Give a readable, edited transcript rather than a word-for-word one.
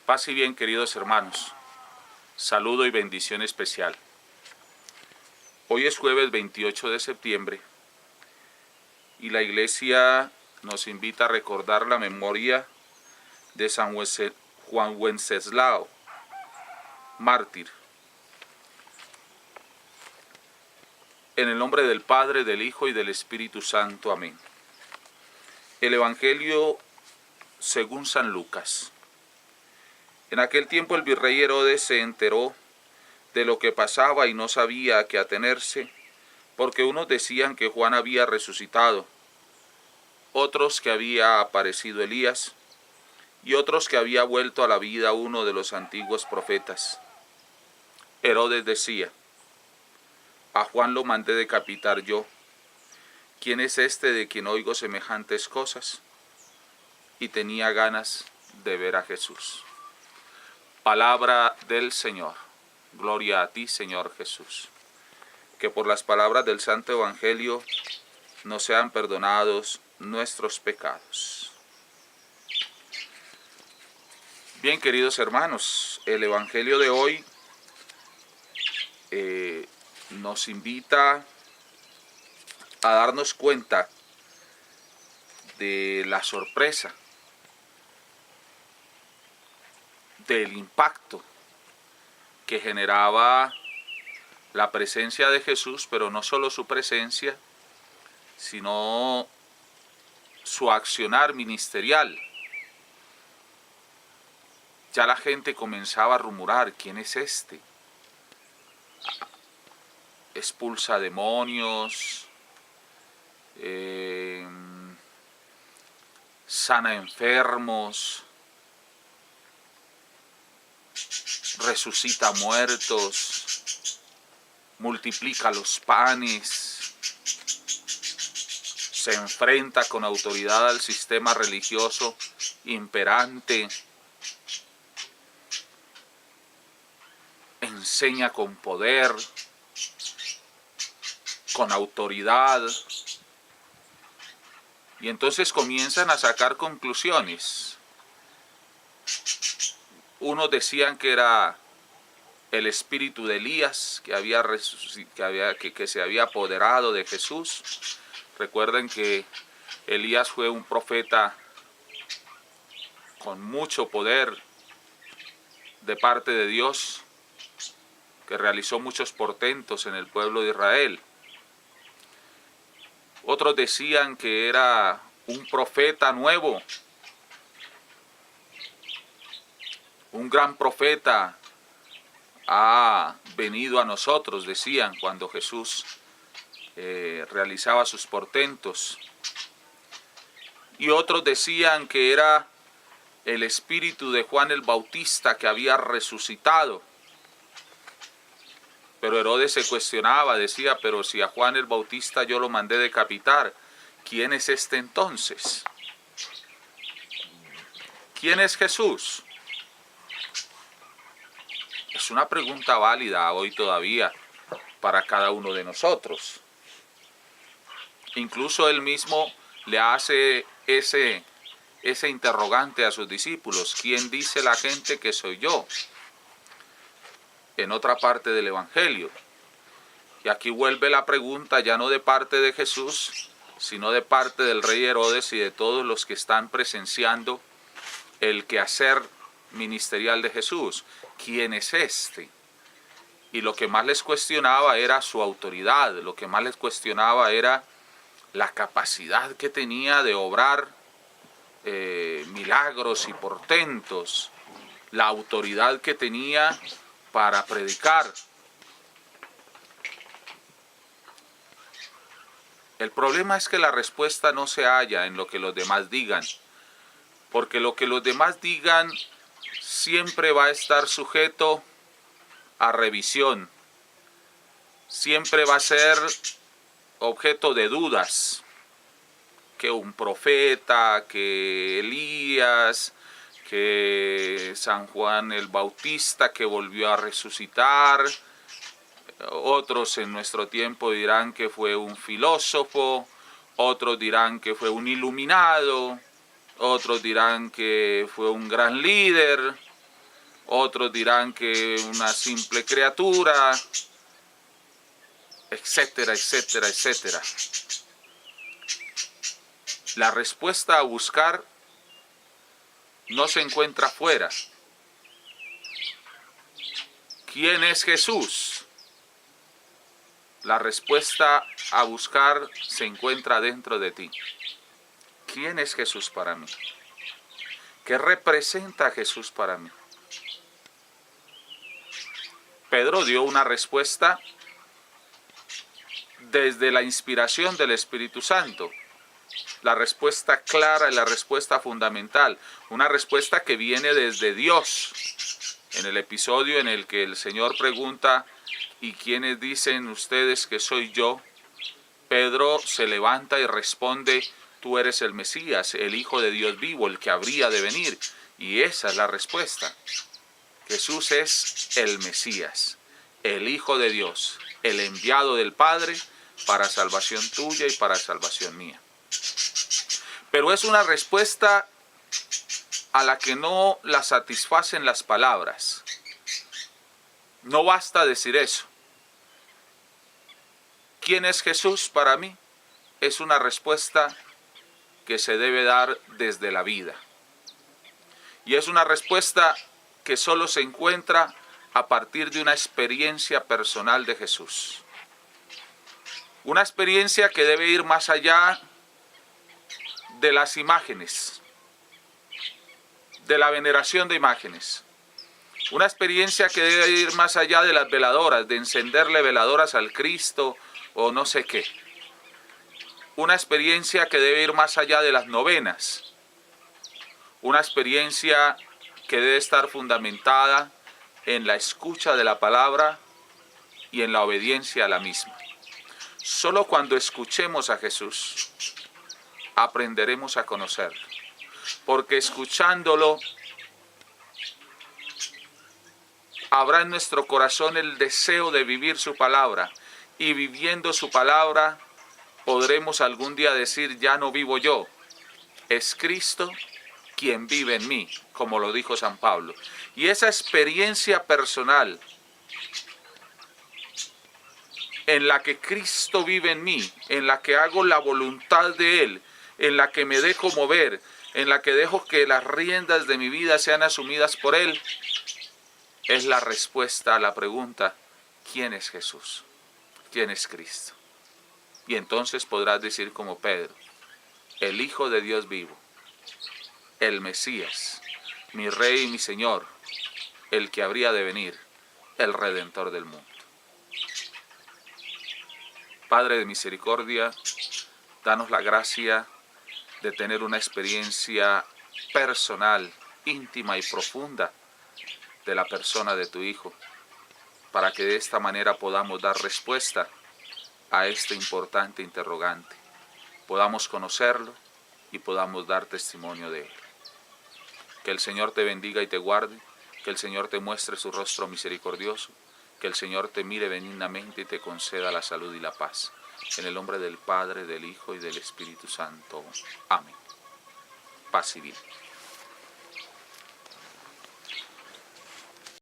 Paz y bien, queridos hermanos. Saludo y bendición especial. Hoy es jueves 28 de septiembre y la Iglesia nos invita a recordar la memoria de San Juan Wenceslao, mártir. En el nombre del Padre, del Hijo y del Espíritu Santo. Amén. El Evangelio según San Lucas. En aquel tiempo el virrey Herodes se enteró de lo que pasaba y no sabía a qué atenerse, porque unos decían que Juan había resucitado, otros que había aparecido Elías, y otros que había vuelto a la vida uno de los antiguos profetas. Herodes decía: a Juan lo mandé decapitar yo. ¿Quién es este de quien oigo semejantes cosas? Y tenía ganas de ver a Jesús. Palabra del Señor. Gloria a ti, Señor Jesús. Que por las palabras del Santo Evangelio nos sean perdonados nuestros pecados. Bien, queridos hermanos, el Evangelio de hoy nos invita a darnos cuenta de la sorpresa, del impacto que generaba la presencia de Jesús, pero no solo su presencia, sino su accionar ministerial. Ya la gente comenzaba a rumorar: ¿quién es este? Expulsa demonios, sana enfermos, resucita muertos, multiplica los panes, se enfrenta con autoridad al sistema religioso imperante, enseña con poder, con autoridad. Y entonces comienzan a sacar conclusiones. Unos decían que era el espíritu de Elías que se había apoderado de Jesús. Recuerden que Elías fue un profeta con mucho poder de parte de Dios, que realizó muchos portentos en el pueblo de Israel. Otros decían que era un profeta nuevo, un gran profeta ha venido a nosotros, decían, cuando Jesús realizaba sus portentos. Y otros decían que era el espíritu de Juan el Bautista que había resucitado. Pero Herodes se cuestionaba, decía: pero si a Juan el Bautista yo lo mandé decapitar, ¿quién es este entonces? ¿Quién es Jesús? Es una pregunta válida hoy todavía para cada uno de nosotros. Incluso él mismo le hace ese interrogante a sus discípulos: ¿quién dice la gente que soy yo? En otra parte del Evangelio. Y aquí vuelve la pregunta, ya no de parte de Jesús, sino de parte del rey Herodes y de todos los que están presenciando el quehacer ministerial de Jesús. ¿Quién es este? Y lo que más les cuestionaba era su autoridad, lo que más les cuestionaba era la capacidad que tenía de obrar milagros y portentos, la autoridad que tenía para predicar. El problema es que la respuesta no se halla en lo que los demás digan, porque lo que los demás digan siempre va a estar sujeto a revisión, siempre va a ser objeto de dudas, que un profeta, que Elías, que San Juan el Bautista que volvió a resucitar. Otros en nuestro tiempo dirán que fue un filósofo, otros dirán que fue un iluminado, otros dirán que fue un gran líder. otros dirán que una simple criatura, etcétera, etcétera, etcétera. La respuesta a buscar no se encuentra afuera. ¿Quién es Jesús? La respuesta a buscar se encuentra dentro de ti. ¿Quién es Jesús para mí? ¿Qué representa Jesús para mí? Pedro dio una respuesta desde la inspiración del Espíritu Santo. La respuesta clara y la respuesta fundamental. Una respuesta que viene desde Dios. En el episodio en el que el Señor pregunta, ¿y quiénes dicen ustedes que soy yo? Pedro se levanta y responde, tú eres el Mesías, el Hijo de Dios vivo, el que habría de venir. Y esa es la respuesta. Jesús es el Mesías, el Hijo de Dios, el enviado del Padre para salvación tuya y para salvación mía. Pero es una respuesta a la que no la satisfacen las palabras. No basta decir eso. ¿Quién es Jesús para mí? Es una respuesta que se debe dar desde la vida. Y es una respuesta que solo se encuentra a partir de una experiencia personal de Jesús. Una experiencia que debe ir más allá de las imágenes, de la veneración de imágenes. Una experiencia que debe ir más allá de las veladoras, de encenderle veladoras al Cristo o no sé qué. Una experiencia que debe ir más allá de las novenas. Una experiencia que debe estar fundamentada en la escucha de la palabra y en la obediencia a la misma. Solo cuando escuchemos a Jesús, aprenderemos a conocerlo. Porque escuchándolo, habrá en nuestro corazón el deseo de vivir su palabra. Y viviendo su palabra, podremos algún día decir, ya no vivo yo, es Cristo quien vive en mí, como lo dijo San Pablo. Y esa experiencia personal en la que Cristo vive en mí, en la que hago la voluntad de Él, en la que me dejo mover, en la que dejo que las riendas de mi vida sean asumidas por Él, es la respuesta a la pregunta, ¿quién es Jesús? ¿Quién es Cristo? Y entonces podrás decir como Pedro, el Hijo de Dios vivo, el Mesías, mi Rey y mi Señor, el que habría de venir, el Redentor del mundo. Padre de misericordia, danos la gracia de tener una experiencia personal, íntima y profunda de la persona de tu Hijo, para que de esta manera podamos dar respuesta a este importante interrogante, podamos conocerlo y podamos dar testimonio de Él. Que el Señor te bendiga y te guarde, que el Señor te muestre su rostro misericordioso, que el Señor te mire benignamente y te conceda la salud y la paz. En el nombre del Padre, del Hijo y del Espíritu Santo. Amén. Paz y bien.